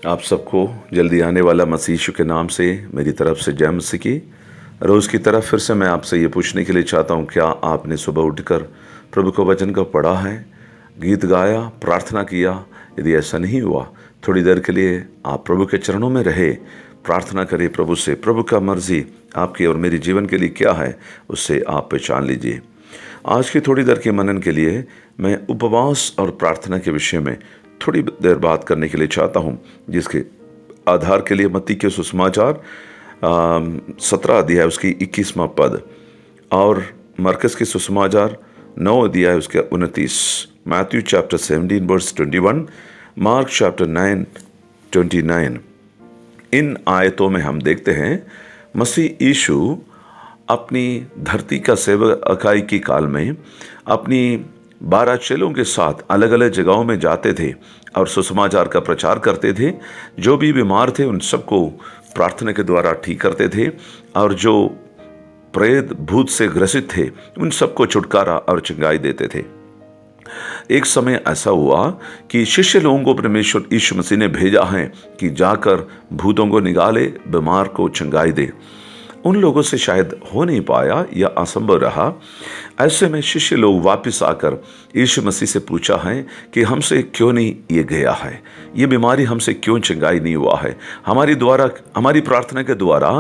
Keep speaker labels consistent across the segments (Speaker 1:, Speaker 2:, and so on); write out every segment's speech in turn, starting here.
Speaker 1: आप सबको जल्दी आने वाला मसीह यीशु के नाम से मेरी तरफ से जय मसीह की। रोज़ की तरह फिर से मैं आपसे ये पूछने के लिए चाहता हूँ, क्या आपने सुबह उठकर प्रभु को वचन का पढ़ा है, गीत गाया, प्रार्थना किया? यदि ऐसा नहीं हुआ, थोड़ी देर के लिए आप प्रभु के चरणों में रहे, प्रार्थना करिए प्रभु से। प्रभु का मर्जी आपके और मेरे जीवन के लिए क्या है, उससे आप पहचान लीजिए। आज की थोड़ी देर के मनन के लिए मैं उपवास और प्रार्थना के विषय में थोड़ी देर बात करने के लिए चाहता हूँ, जिसके आधार के लिए मत्ती के सुसमाचार 17 अध्याय उसकी 21वां पद और मरकस के सुसमाचार 9 अध्याय उसके 29, Matthew chapter 17 verse 21, Mark chapter 9 29। इन आयतों में हम देखते हैं मसीह यीशु अपनी धरती का सेवकाई की काल में अपनी 12 चेलों के साथ अलग अलग जगहों में जाते थे और सुसमाचार का प्रचार करते थे। जो भी बीमार थे उन सबको प्रार्थना के द्वारा ठीक करते थे, और जो प्रेत भूत से ग्रसित थे उन सबको छुटकारा और चंगाई देते थे। एक समय ऐसा हुआ कि शिष्य लोगों को परमेश्वर यीशु मसीह ने भेजा है कि जाकर भूतों को निकाले, बीमार को चंगाई दे। उन लोगों से शायद हो नहीं पाया या असंभव रहा। ऐसे में शिष्य लोग वापस आकर यीशु मसीह से पूछा है कि हमसे क्यों नहीं ये गया है, ये बीमारी हमसे क्यों चंगाई नहीं हुआ है, हमारी प्रार्थना के द्वारा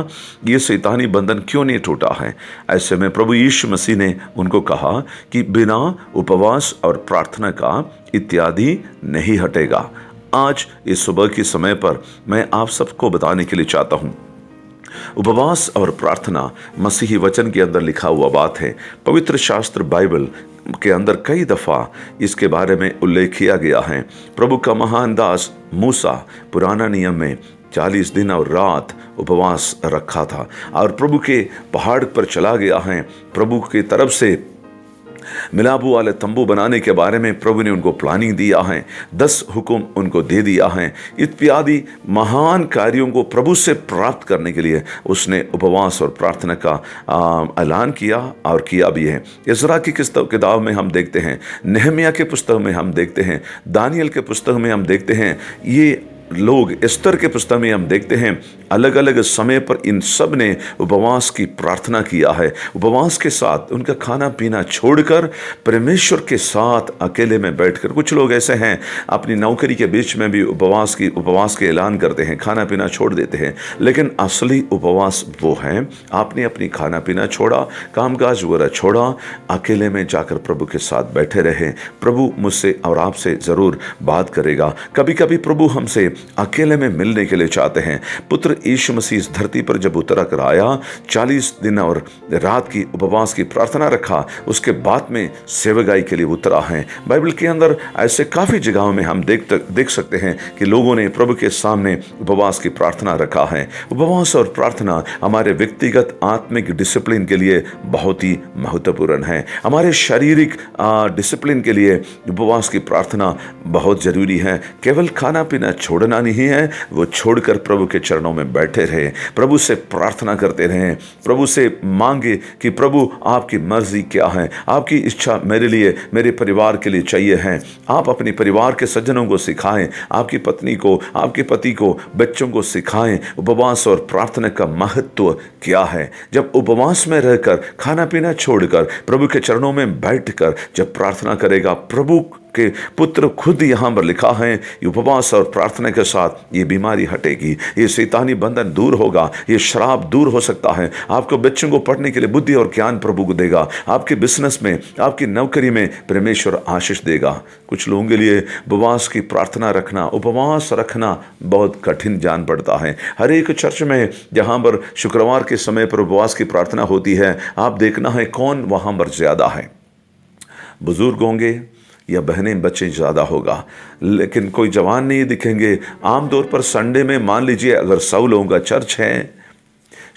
Speaker 1: ये शैतानी बंधन क्यों नहीं टूटा है। ऐसे में प्रभु यीशु मसीह ने उनको कहा कि बिना उपवास और प्रार्थना का इत्यादि नहीं हटेगा। आज इस सुबह के समय पर मैं आप सबको बताने के लिए चाहता हूँ, उपवास और प्रार्थना मसीही वचन के अंदर लिखा हुआ बात है। पवित्र शास्त्र बाइबल के अंदर कई दफ़ा इसके बारे में उल्लेख किया गया है। प्रभु का महान दास मूसा पुराना नियम में 40 दिन और रात उपवास रखा था और प्रभु के पहाड़ पर चला गया है। प्रभु की तरफ से मिलापू वाले तंबू बनाने के बारे में प्रभु ने उनको प्लानिंग दिया है, 10 हुक्म उनको दे दिया है। इत्यादि महान कार्यों को प्रभु से प्राप्त करने के लिए उसने उपवास और प्रार्थना का ऐलान किया और किया भी है। इज़रा की किताब में हम देखते हैं, नेहमिया के पुस्तक में हम देखते हैं, दानियल के पुस्तक में हम देखते हैं, ये लोग एस्तर के पुस्तक में हम देखते हैं, अलग अलग समय पर इन सब ने उपवास की प्रार्थना किया है। उपवास के साथ उनका खाना पीना छोड़कर परमेश्वर के साथ अकेले में बैठकर, कुछ लोग ऐसे हैं अपनी नौकरी के बीच में भी उपवास के ऐलान करते हैं, खाना पीना छोड़ देते हैं, लेकिन असली उपवास वो है आपने अपनी खाना पीना छोड़ा, कामकाज वगैरह छोड़ा, अकेले में जाकर प्रभु के साथ बैठे रहे। प्रभु मुझसे और आपसे ज़रूर बात करेगा। कभी कभी प्रभु हमसे अकेले में मिलने के लिए चाहते हैं। पुत्र यीशु मसीह इस धरती पर जब उतर कर आया, 40 दिन और रात की उपवास की प्रार्थना रखा, उसके बाद में सेवकाई के लिए उतरा है। बाइबल के अंदर ऐसे काफ़ी जगहों में हम देख सकते हैं कि लोगों ने प्रभु के सामने उपवास की प्रार्थना रखा है। उपवास और प्रार्थना हमारे व्यक्तिगत आत्मिक डिसिप्लिन के लिए बहुत ही महत्वपूर्ण है। हमारे शारीरिक डिसिप्लिन के लिए उपवास की प्रार्थना बहुत ज़रूरी है। केवल खाना पीना छोड़ना नहीं है, वो छोड़कर प्रभु के चरणों में बैठे रहे, प्रभु से प्रार्थना करते रहे, प्रभु से मांगे कि प्रभु आपकी मर्जी क्या है, आपकी इच्छा मेरे लिए, मेरे परिवार के लिए चाहिए है। आप अपने परिवार के सज्जनों को सिखाएं, आपकी पत्नी को, आपके पति को, बच्चों को सिखाएं उपवास और प्रार्थना का महत्व क्या है। जब उपवास में रहकर खाना पीना छोड़कर प्रभु के चरणों में बैठकर जब प्रार्थना करेगा, प्रभु के पुत्र खुद यहाँ पर लिखा है, उपवास और प्रार्थना के साथ ये बीमारी हटेगी, ये शैतानी बंधन दूर होगा, ये शराब दूर हो सकता है। आपको बच्चों को पढ़ने के लिए बुद्धि और ज्ञान प्रभु को देगा, आपके बिजनेस में, आपकी नौकरी में परमेश्वर आशीष देगा। कुछ लोगों के लिए उपवास की प्रार्थना रखना, उपवास रखना बहुत कठिन जान पड़ता है। हर एक चर्च में जहाँ पर शुक्रवार के समय पर उपवास की प्रार्थना होती है, आप देखना है कौन वहाँ पर ज़्यादा है, बुजुर्ग होंगे या बहनें बच्चे ज़्यादा होगा, लेकिन कोई जवान नहीं दिखेंगे। आमतौर पर संडे में मान लीजिए अगर 100 लोगों का चर्च है,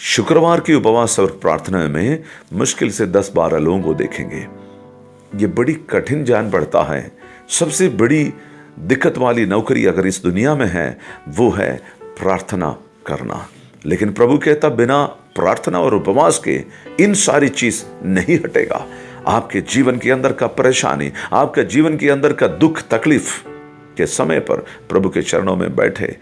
Speaker 1: शुक्रवार की उपवास और प्रार्थना में मुश्किल से 10-12 लोगों को देखेंगे। ये बड़ी कठिन जान पड़ता है। सबसे बड़ी दिक्कत वाली नौकरी अगर इस दुनिया में है वो है प्रार्थना करना। लेकिन प्रभु कहता बिना प्रार्थना और उपवास के इन सारी चीज़ नहीं हटेगा। आपके जीवन के अंदर का परेशानी, आपके जीवन के अंदर का दुख तकलीफ के समय पर प्रभु के चरणों में बैठे,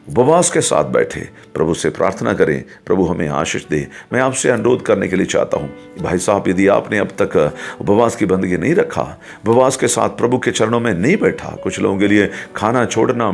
Speaker 1: उपवास के साथ बैठे, प्रभु से प्रार्थना करें, प्रभु हमें आशीष दे। मैं आपसे अनुरोध करने के लिए चाहता हूँ, भाई साहब, यदि आपने अब तक उपवास की बंदगी नहीं रखा, उपवास के साथ प्रभु के चरणों में नहीं बैठा, कुछ लोगों के लिए खाना छोड़ना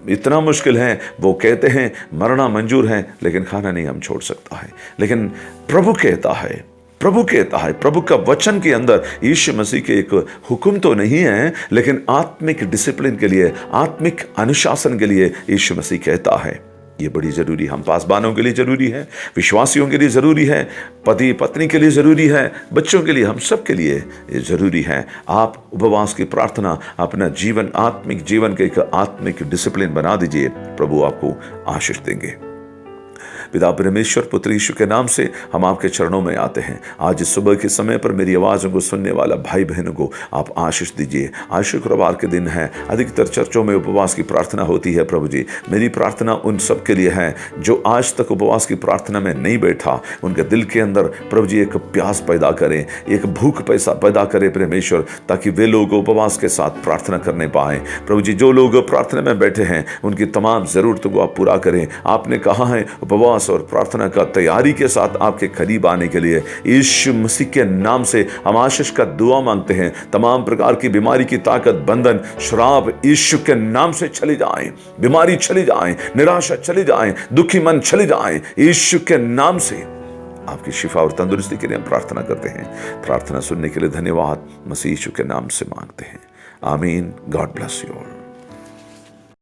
Speaker 1: इतना मुश्किल है, वो कहते हैं मरना मंजूर है, लेकिन खाना नहीं हम छोड़ सकता है। लेकिन प्रभु कहता है, प्रभु का वचन के अंदर यीशु मसीह के एक हुक्म तो नहीं है, लेकिन आत्मिक डिसिप्लिन के लिए, आत्मिक अनुशासन के लिए यीशु मसीह कहता है। ये बड़ी जरूरी, हम पासबानों के लिए जरूरी है, विश्वासियों के लिए जरूरी है, पति पत्नी के लिए जरूरी है, बच्चों के लिए, हम सब के लिए ये जरूरी है। आप उपवास की प्रार्थना अपना जीवन, आत्मिक जीवन के एक आत्मिक डिसिप्लिन बना दीजिए, प्रभु आपको आशीष देंगे। पिता परमेश्वर, पुत्र यीशु के नाम से हम आपके चरणों में आते हैं। आज इस सुबह के समय पर मेरी आवाज़ों को सुनने वाला भाई बहनों को आप आशीष दीजिए। आज शुक्रवार के दिन है, अधिकतर चर्चों में उपवास की प्रार्थना होती है। प्रभु जी, मेरी प्रार्थना उन सब के लिए है जो आज तक उपवास की प्रार्थना में नहीं बैठा, उनके दिल के अंदर प्रभु जी एक प्यास पैदा करें, एक भूख पैदा करें परमेश्वर, ताकि वे लोग उपवास के साथ प्रार्थना करने पाएं। प्रभु जी, जो लोग प्रार्थना में बैठे हैं उनकी तमाम ज़रूरतों को आप पूरा करें। आपने कहा है उपवास और प्रार्थना का तैयारी के साथ आपके करीब आने के लिए यीशु मसीह के नाम से हम आशीष का दुआ मांगते हैं। तमाम प्रकार की बीमारी की ताकत, बंधन, श्राप यीशु के नाम से चली जाएं, बीमारी चली जाएं, निराशा चली जाएं, दुखी मन चली जाएं, यीशु के नाम से आपकी शिफा और तंदुरुस्ती के लिए हम प्रार्थना करते हैं। प्रार्थना सुनने के लिए धन्यवाद, मसीह यीशु के नाम से मांगते हैं, आमीन। God bless you all.